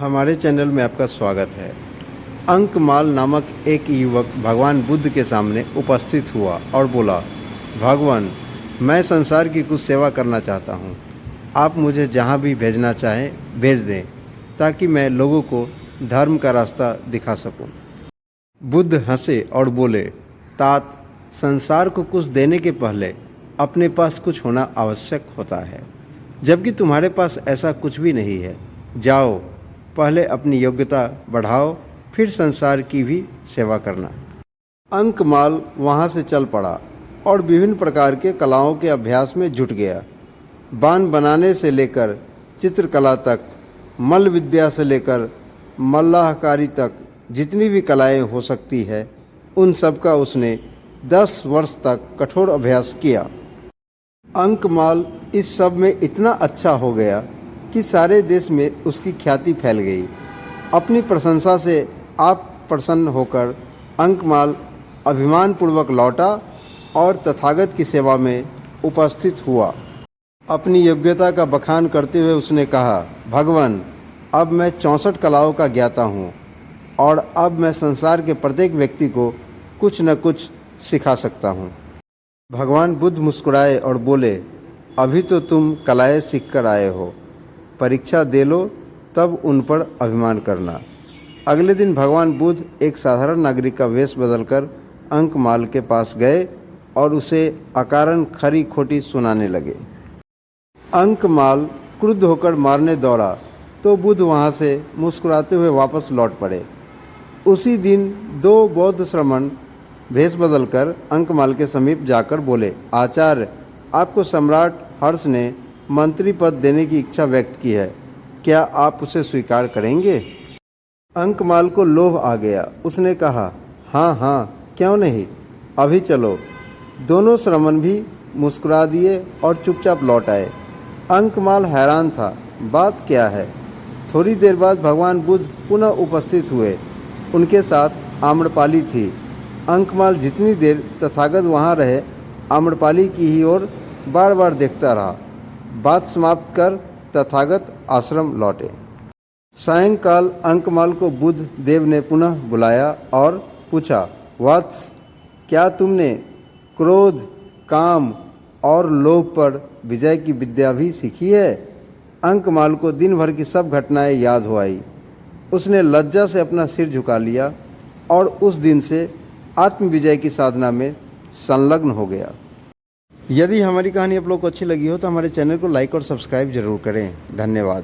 हमारे चैनल में आपका स्वागत है। अंकमाल नामक एक युवक भगवान बुद्ध के सामने उपस्थित हुआ और बोला, भगवान, मैं संसार की कुछ सेवा करना चाहता हूँ। आप मुझे जहाँ भी भेजना चाहें भेज दें, ताकि मैं लोगों को धर्म का रास्ता दिखा सकूँ। बुद्ध हंसे और बोले, तात, संसार को कुछ देने के पहले अपने पास कुछ होना आवश्यक होता है, जबकि तुम्हारे पास ऐसा कुछ भी नहीं है। जाओ, पहले अपनी योग्यता बढ़ाओ, फिर संसार की भी सेवा करना। अंकमाल वहाँ से चल पड़ा और विभिन्न प्रकार के कलाओं के अभ्यास में जुट गया। बाण बनाने से लेकर चित्रकला तक, मल्ल विद्या से लेकर मल्लाहकारी तक जितनी भी कलाएं हो सकती है, उन सब का उसने 10 वर्ष तक कठोर अभ्यास किया। अंकमाल इस सब में इतना अच्छा हो गया कि सारे देश में उसकी ख्याति फैल गई। अपनी प्रशंसा से आप प्रसन्न होकर अंकमाल अभिमानपूर्वक लौटा और तथागत की सेवा में उपस्थित हुआ। अपनी योग्यता का बखान करते हुए उसने कहा, भगवान, अब मैं 64 कलाओं का ज्ञाता हूँ और अब मैं संसार के प्रत्येक व्यक्ति को कुछ न कुछ सिखा सकता हूँ। भगवान बुद्ध मुस्कुराए और बोले, अभी तो तुम कलाएं सीख कर आए हो, परीक्षा दे लो, तब उन पर अभिमान करना। अगले दिन भगवान बुद्ध एक साधारण नागरिक का वेश बदलकर अंकमाल के पास गए और उसे अकारण खरी खोटी सुनाने लगे। अंकमाल क्रुद्ध होकर मारने दौड़ा तो बुद्ध वहाँ से मुस्कुराते हुए वापस लौट पड़े। उसी दिन 2 बौद्ध श्रमण भेष बदलकर अंकमाल के समीप जाकर बोले, आचार्य, आपको सम्राट हर्ष ने मंत्री पद देने की इच्छा व्यक्त की है, क्या आप उसे स्वीकार करेंगे? अंकमाल को लोभ आ गया। उसने कहा, हाँ हाँ, क्यों नहीं, अभी चलो। दोनों श्रमण भी मुस्कुरा दिए और चुपचाप लौट आए। अंकमाल हैरान था, बात क्या है? थोड़ी देर बाद भगवान बुद्ध पुनः उपस्थित हुए। उनके साथ आम्रपाली थी। अंकमाल जितनी देर तथागत वहाँ रहे, आम्रपाली की ही ओर बार बार देखता रहा। बात समाप्त कर तथागत आश्रम लौटे। सायंकाल अंकमाल को बुद्ध देव ने पुनः बुलाया और पूछा, वत्स, क्या तुमने क्रोध, काम और लोभ पर विजय की विद्या भी सीखी है? अंकमाल को दिन भर की सब घटनाएं याद हो आई। उसने लज्जा से अपना सिर झुका लिया और उस दिन से आत्मविजय की साधना में संलग्न हो गया। यदि हमारी कहानी आप लोग को अच्छी लगी हो तो हमारे चैनल को लाइक और सब्सक्राइब जरूर करें। धन्यवाद।